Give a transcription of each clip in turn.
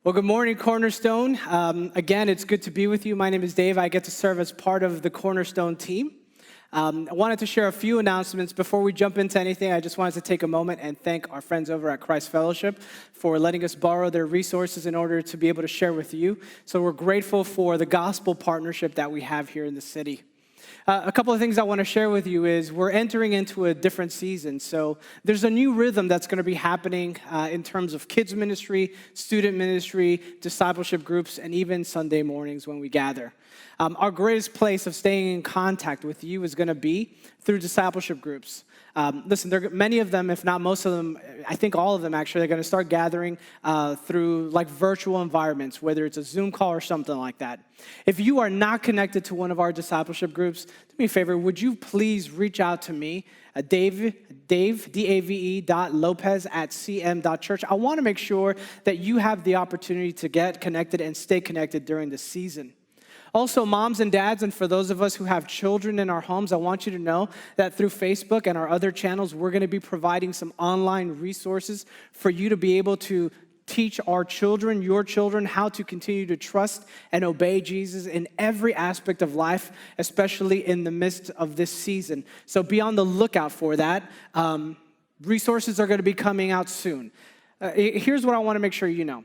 Well, good morning, Cornerstone. Again, it's good to be with you. My name is Dave. I get to serve as part of the Cornerstone team. I wanted to share a few announcements. Before we jump into anything, I just wanted to take a moment and thank our friends over at Christ Fellowship for letting us borrow their resources in order to be able to share with you. So we're grateful for the gospel partnership that we have here in the city. A couple of things I want to share with you is we're entering into a different season. So there's a new rhythm that's going to be happening in terms of kids ministry, student ministry, discipleship groups, and even Sunday mornings when we gather. Our greatest place of staying in contact with you is going to be through discipleship groups. Listen, many of them, if not most of them, I think all of them actually, are going to start gathering through like virtual environments, whether it's a Zoom call or something like that. If you are not connected to one of our discipleship groups, do me a favor, would you please reach out to me, Dave, Dave.Lopez@cm.church. I want to make sure that you have the opportunity to get connected and stay connected during this season. Also, moms and dads, and for those of us who have children in our homes, I want you to know that through Facebook and our other channels, we're going to be providing some online resources for you to be able to teach our children, your children, how to continue to trust and obey Jesus in every aspect of life, especially in the midst of this season. So be on the lookout for that. Resources are going to be coming out soon. Here's what I want to make sure you know.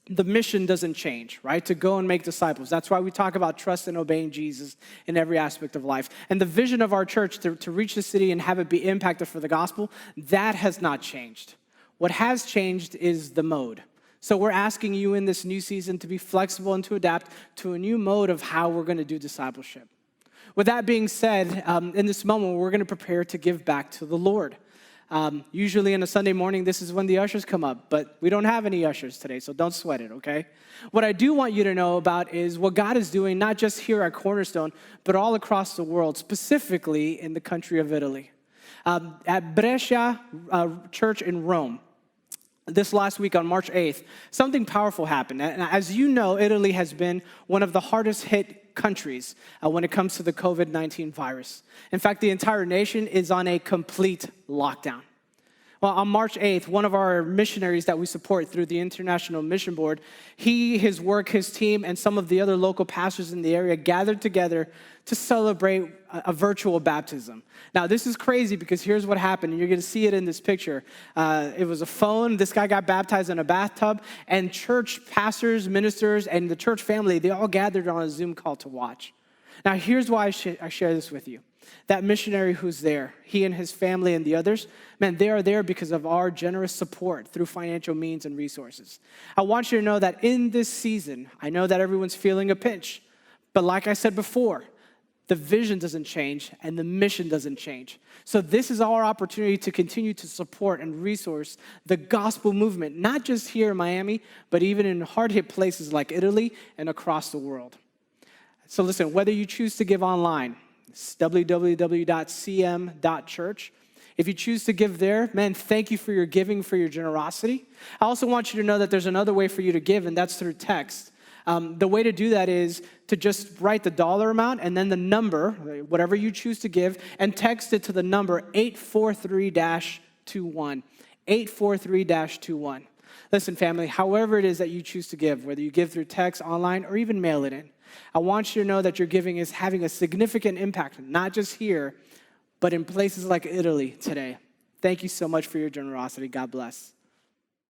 The mission doesn't change, right? To go and make disciples. That's why we talk about trust and obeying Jesus in every aspect of life. And the vision of our church to reach the city and have it be impacted for the gospel, that has not changed. What has changed is the mode. So we're asking you in this new season to be flexible and to adapt to a new mode of how we're going to do discipleship. With that being said, in this moment, we're going to prepare to give back to the Lord. Usually on a Sunday morning, this is when the ushers come up, but we don't have any ushers today, so don't sweat it, okay? What I do want you to know about is what God is doing, not just here at Cornerstone, but all across the world, specifically in the country of Italy. At Brescia Church in Rome, this last week on March 8th, something powerful happened. And as you know, Italy has been one of the hardest hit countries when it comes to the COVID-19 virus. In fact, the entire nation is on a complete lockdown. Well, on March 8th, one of our missionaries that we support through the International Mission Board, his work, his team, and some of the other local pastors in the area gathered together to celebrate a virtual baptism. Now, this is crazy because here's what happened, and you're going to see it in this picture. It was a phone. This guy got baptized in a bathtub, and church pastors, ministers, and the church family, they all gathered on a Zoom call to watch. Now, here's why I share this with you. That missionary who's there, he and his family and the others, man, they are there because of our generous support through financial means and resources. I want you to know that in this season, I know that everyone's feeling a pinch, but like I said before, the vision doesn't change and the mission doesn't change. So this is our opportunity to continue to support and resource the gospel movement, not just here in Miami, but even in hard-hit places like Italy and across the world. So listen, whether you choose to give online, it's www.cm.church. If you choose to give there, man, thank you for your giving, for your generosity. I also want you to know that there's another way for you to give, and that's through text. The way to do that is to just write the dollar amount and then the number, whatever you choose to give, and text it to the number 843-21. 843-21. Listen, family, however it is that you choose to give, whether you give through text, online, or even mail it in, I want you to know that your giving is having a significant impact, not just here, but in places like Italy today. Thank you so much for your generosity. God bless.